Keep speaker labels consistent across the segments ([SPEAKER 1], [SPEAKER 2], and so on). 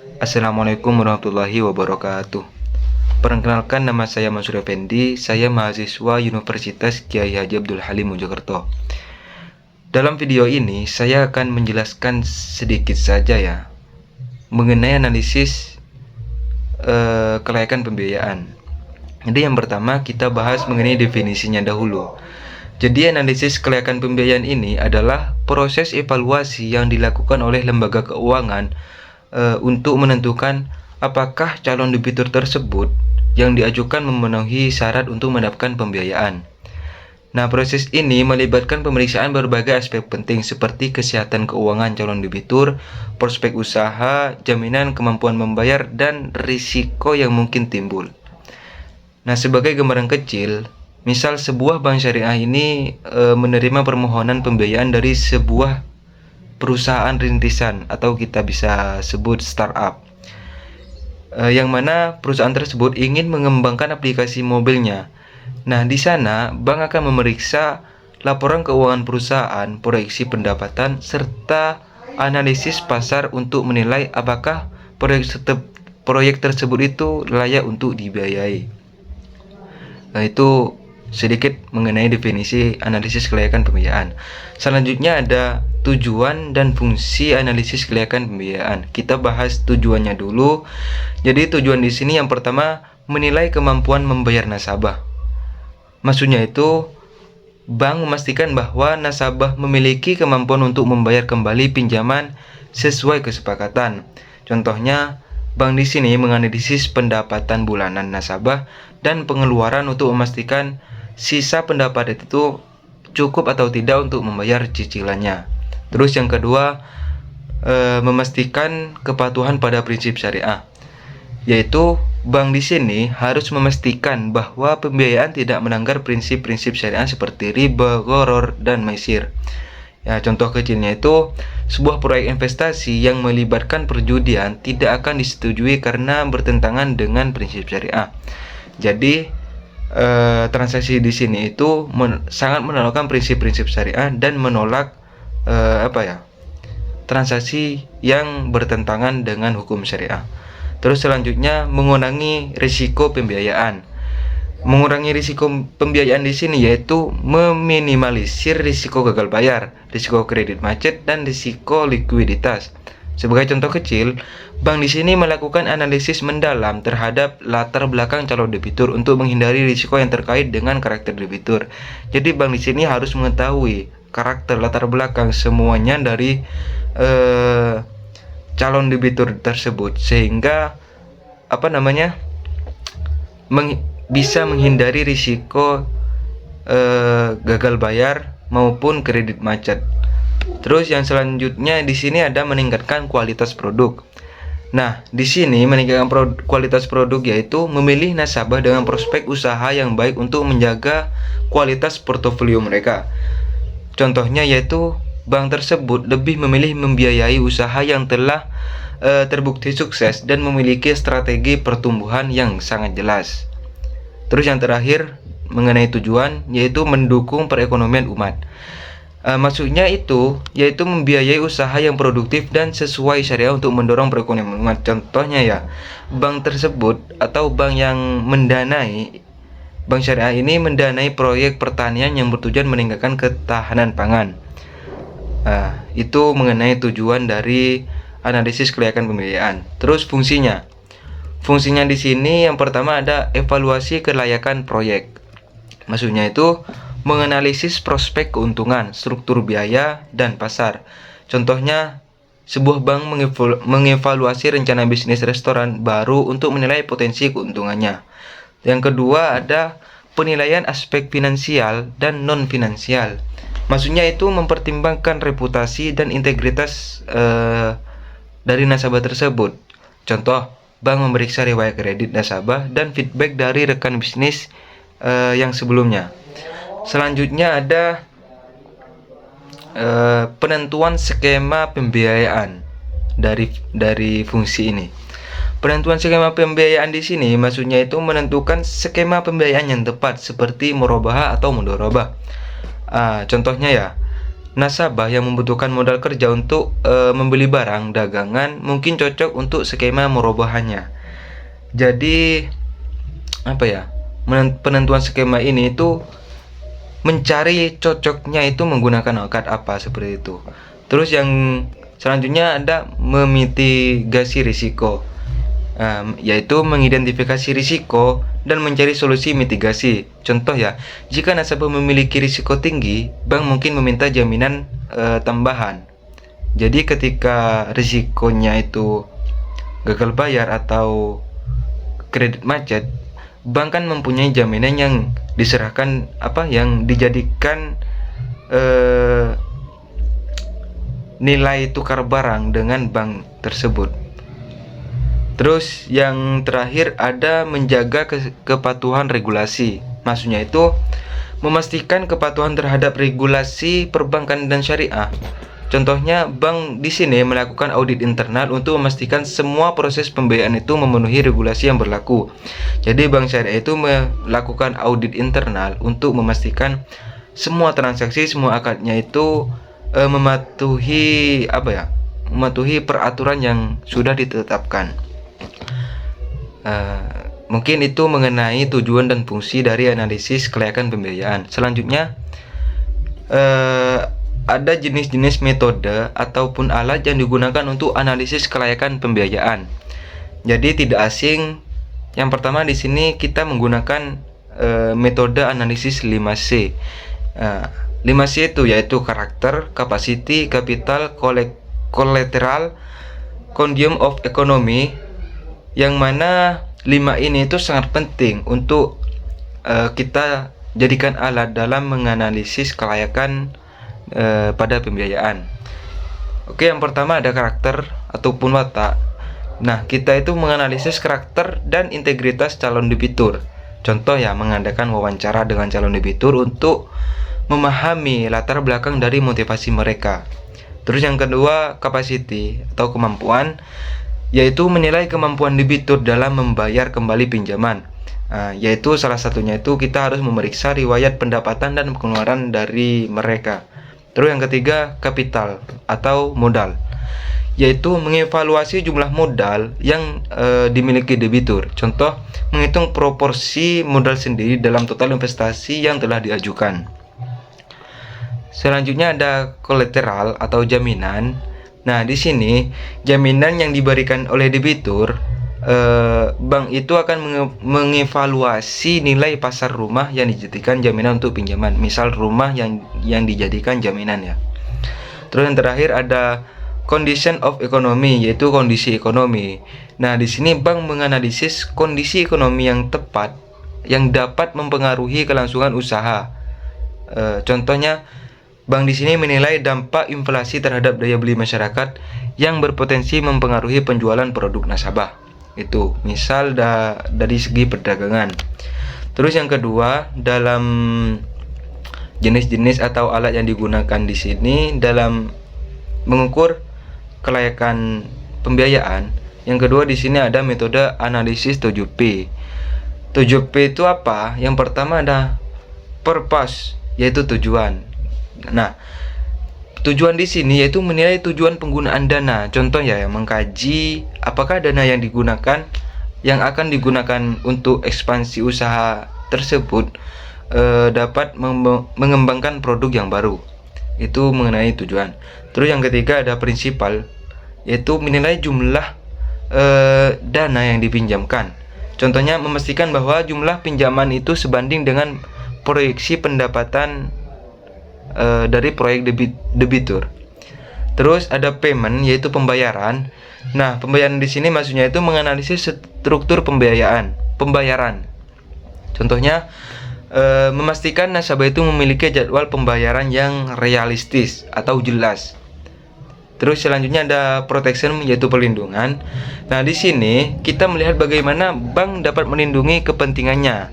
[SPEAKER 1] Assalamualaikum warahmatullahi wabarakatuh. Perkenalkan, nama saya Mansur Effendi. Saya mahasiswa Universitas Kiai Haji Abdul Halim Mojokerto. Dalam video ini saya akan menjelaskan sedikit saja ya mengenai analisis kelayakan pembiayaan. Jadi yang pertama kita bahas mengenai definisinya dahulu. Jadi analisis kelayakan pembiayaan ini adalah proses evaluasi yang dilakukan oleh lembaga keuangan untuk menentukan apakah calon debitur tersebut yang diajukan memenuhi syarat untuk mendapatkan pembiayaan. Nah, proses ini melibatkan pemeriksaan berbagai aspek penting seperti kesehatan keuangan calon debitur, prospek usaha, jaminan kemampuan membayar, dan risiko yang mungkin timbul. Nah, sebagai gambaran kecil, misal sebuah bank syariah ini menerima permohonan pembiayaan dari sebuah perusahaan rintisan atau kita bisa sebut startup, yang mana perusahaan tersebut ingin mengembangkan aplikasi mobilnya. Nah, di sana bank akan memeriksa laporan keuangan perusahaan, proyeksi pendapatan, serta analisis pasar untuk menilai apakah proyek tersebut itu layak untuk dibiayai. Nah, itu sedikit mengenai definisi analisis kelayakan pembiayaan. Selanjutnya ada tujuan dan fungsi analisis kelayakan pembiayaan. Kita bahas tujuannya dulu. Jadi tujuan di sini yang pertama menilai kemampuan membayar nasabah. Maksudnya itu bank memastikan bahwa nasabah memiliki kemampuan untuk membayar kembali pinjaman sesuai kesepakatan. Contohnya, bank di sini menganalisis pendapatan bulanan nasabah dan pengeluaran untuk memastikan sisa pendapatan itu cukup atau tidak untuk membayar cicilannya. Terus yang kedua, memastikan kepatuhan pada prinsip syariah, yaitu bank di sini harus memastikan bahwa pembiayaan tidak melanggar prinsip-prinsip syariah seperti riba, gharar, dan maisir. Ya, contoh kecilnya itu sebuah proyek investasi yang melibatkan perjudian tidak akan disetujui karena bertentangan dengan prinsip syariah. Jadi transaksi di sini itu sangat menolakkan prinsip-prinsip syariah dan menolak transaksi yang bertentangan dengan hukum syariah. Terus selanjutnya mengurangi risiko pembiayaan. Mengurangi risiko pembiayaan di sini yaitu meminimalisir risiko gagal bayar, risiko kredit macet, dan risiko likuiditas. Sebagai contoh kecil, bank di sini melakukan analisis mendalam terhadap latar belakang calon debitur untuk menghindari risiko yang terkait dengan karakter debitur. Jadi bank di sini harus mengetahui karakter latar belakang semuanya dari calon debitur tersebut sehingga bisa menghindari risiko gagal bayar maupun kredit macet. Terus yang selanjutnya di sini ada meningkatkan kualitas produk. Nah, di sini meningkatkan kualitas produk yaitu memilih nasabah dengan prospek usaha yang baik untuk menjaga kualitas portofolio mereka. Contohnya yaitu bank tersebut lebih memilih membiayai usaha yang telah terbukti sukses dan memiliki strategi pertumbuhan yang sangat jelas. Terus yang terakhir mengenai tujuan yaitu mendukung perekonomian umat. Maksudnya itu yaitu membiayai usaha yang produktif dan sesuai syariah untuk mendorong perekonomian umat. Contohnya ya, bank tersebut atau bank yang mendanai bank syariah ini mendanai proyek pertanian yang bertujuan meningkatkan ketahanan pangan. Itu mengenai tujuan dari analisis kelayakan pembiayaan. Terus fungsinya. Fungsinya di sini yang pertama ada evaluasi kelayakan proyek. Maksudnya itu menganalisis prospek keuntungan, struktur biaya, dan pasar. Contohnya, sebuah bank mengevaluasi rencana bisnis restoran baru untuk menilai potensi keuntungannya. Yang kedua ada penilaian aspek finansial dan non-finansial. Maksudnya itu mempertimbangkan reputasi dan integritas dari nasabah tersebut. Contoh, bank memeriksa riwayat kredit nasabah dan feedback dari rekan bisnis yang sebelumnya. Selanjutnya ada penentuan skema pembiayaan dari fungsi ini. Penentuan skema pembiayaan di sini maksudnya itu menentukan skema pembiayaan yang tepat seperti murabahah atau mudharabah. Contohnya ya, nasabah yang membutuhkan modal kerja untuk membeli barang dagangan mungkin cocok untuk skema murobahannya. Jadi apa ya? Penentuan skema ini itu mencari cocoknya itu menggunakan akad apa seperti itu. Terus yang selanjutnya ada memitigasi risiko, yaitu mengidentifikasi risiko dan mencari solusi mitigasi. Contoh ya, jika nasabah memiliki risiko tinggi, bank mungkin meminta jaminan tambahan. Jadi ketika risikonya itu gagal bayar atau kredit macet, bank kan mempunyai jaminan yang diserahkan yang dijadikan nilai tukar barang dengan bank tersebut. Terus yang terakhir ada menjaga kepatuhan regulasi. Maksudnya itu memastikan kepatuhan terhadap regulasi perbankan dan syariah. Contohnya, bank di sini melakukan audit internal untuk memastikan semua proses pembiayaan itu memenuhi regulasi yang berlaku. Jadi bank syariah itu melakukan audit internal untuk memastikan semua transaksi, semua akadnya itu mematuhi peraturan yang sudah ditetapkan. Mungkin itu mengenai tujuan dan fungsi dari analisis kelayakan pembiayaan. Selanjutnya ada jenis-jenis metode ataupun alat yang digunakan untuk analisis kelayakan pembiayaan. Jadi tidak asing. Yang pertama di sini kita menggunakan metode analisis 5C. 5C itu yaitu karakter, capacity, capital, collateral, condition of economy, yang mana 5 ini itu sangat penting untuk kita jadikan alat dalam menganalisis kelayakan pada pembiayaan. Oke, yang pertama ada karakter ataupun watak. Nah, kita itu menganalisis karakter dan integritas calon debitur. Contoh ya, mengadakan wawancara dengan calon debitur untuk memahami latar belakang dari motivasi mereka. Terus yang kedua, capacity atau kemampuan, yaitu menilai kemampuan debitur dalam membayar kembali pinjaman. Yaitu salah satunya itu kita harus memeriksa riwayat pendapatan dan pengeluaran dari mereka. Terus yang ketiga, kapital atau modal, yaitu mengevaluasi jumlah modal yang dimiliki debitur. Contoh, menghitung proporsi modal sendiri dalam total investasi yang telah diajukan. Selanjutnya ada kolateral atau jaminan. Nah, di sini jaminan yang diberikan oleh debitur, bank itu akan mengevaluasi nilai pasar rumah yang dijadikan jaminan untuk pinjaman. Misal rumah yang dijadikan jaminan ya. Terus yang terakhir ada condition of economy, yaitu kondisi ekonomi. Nah, di sini bank menganalisis kondisi ekonomi yang tepat yang dapat mempengaruhi kelangsungan usaha. Contohnya, bank di sini menilai dampak inflasi terhadap daya beli masyarakat yang berpotensi mempengaruhi penjualan produk nasabah. Itu misal dari segi perdagangan. Terus yang kedua, dalam jenis-jenis atau alat yang digunakan di sini dalam mengukur kelayakan pembiayaan. Yang kedua di sini ada metode analisis 7P. 7P itu apa? Yang pertama ada purpose, yaitu tujuan. Nah, tujuan di sini yaitu menilai tujuan penggunaan dana. Contoh ya, mengkaji apakah dana yang akan digunakan untuk ekspansi usaha tersebut dapat mengembangkan produk yang baru. Itu mengenai tujuan. Terus yang ketiga ada prinsipal, yaitu menilai jumlah dana yang dipinjamkan. Contohnya memastikan bahwa jumlah pinjaman itu sebanding dengan proyeksi pendapatan dari proyek debitur. Terus ada payment, yaitu pembayaran. Nah, pembayaran di sini maksudnya itu menganalisis struktur pembayaran. Contohnya memastikan nasabah itu memiliki jadwal pembayaran yang realistis atau jelas. Terus selanjutnya ada protection, yaitu perlindungan. Nah, di sini kita melihat bagaimana bank dapat melindungi kepentingannya.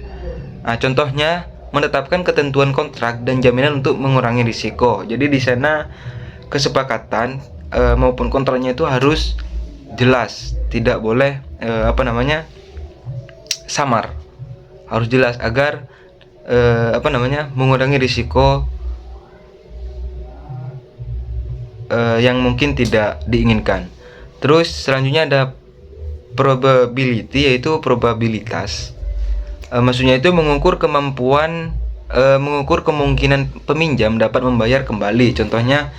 [SPEAKER 1] Nah, contohnya menetapkan ketentuan kontrak dan jaminan untuk mengurangi risiko. Jadi di sana kesepakatan maupun kontraknya itu harus jelas, tidak boleh samar. Harus jelas agar mengurangi risiko yang mungkin tidak diinginkan. Terus selanjutnya ada probability, yaitu probabilitas. Maksudnya itu mengukur kemungkinan peminjam dapat membayar kembali. Contohnya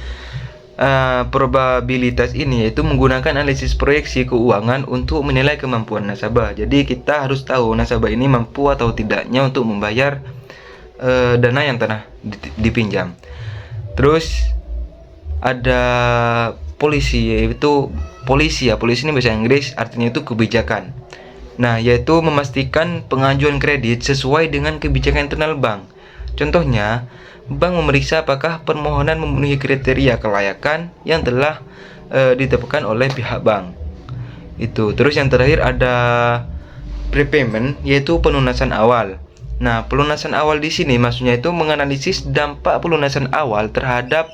[SPEAKER 1] probabilitas ini yaitu menggunakan analisis proyeksi keuangan untuk menilai kemampuan nasabah. Jadi kita harus tahu nasabah ini mampu atau tidaknya untuk membayar dana yang telah dipinjam. Terus ada polisi, yaitu polisi ini bahasa Inggris, artinya itu kebijakan. Nah, yaitu memastikan pengajuan kredit sesuai dengan kebijakan internal bank. Contohnya, bank memeriksa apakah permohonan memenuhi kriteria kelayakan yang telah ditetapkan oleh pihak bank. Itu. Terus yang terakhir ada prepayment, yaitu pelunasan awal. Nah, pelunasan awal di sini maksudnya itu menganalisis dampak pelunasan awal terhadap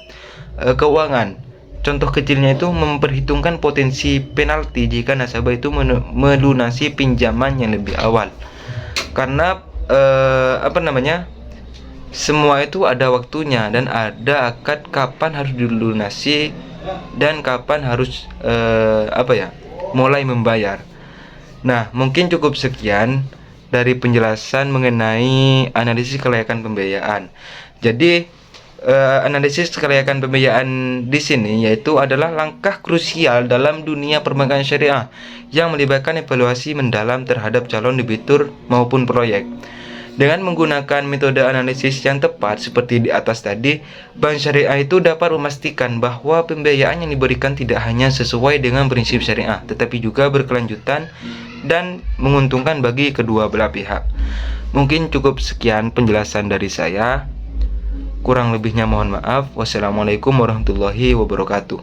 [SPEAKER 1] keuangan. Contoh kecilnya itu memperhitungkan potensi penalti jika nasabah itu melunasi pinjaman yang lebih awal. Karena semua itu ada waktunya dan ada akad kapan harus dilunasi dan kapan harus mulai membayar. Nah, mungkin cukup sekian dari penjelasan mengenai analisis kelayakan pembiayaan. Jadi analisis kelayakan pembiayaan di sini yaitu adalah langkah krusial dalam dunia perbankan syariah yang melibatkan evaluasi mendalam terhadap calon debitur maupun proyek. Dengan menggunakan metode analisis yang tepat seperti di atas tadi, bank syariah itu dapat memastikan bahwa pembiayaan yang diberikan tidak hanya sesuai dengan prinsip syariah, tetapi juga berkelanjutan dan menguntungkan bagi kedua belah pihak. Mungkin cukup sekian penjelasan dari saya. Kurang lebihnya mohon maaf. Wassalamualaikum warahmatullahi wabarakatuh.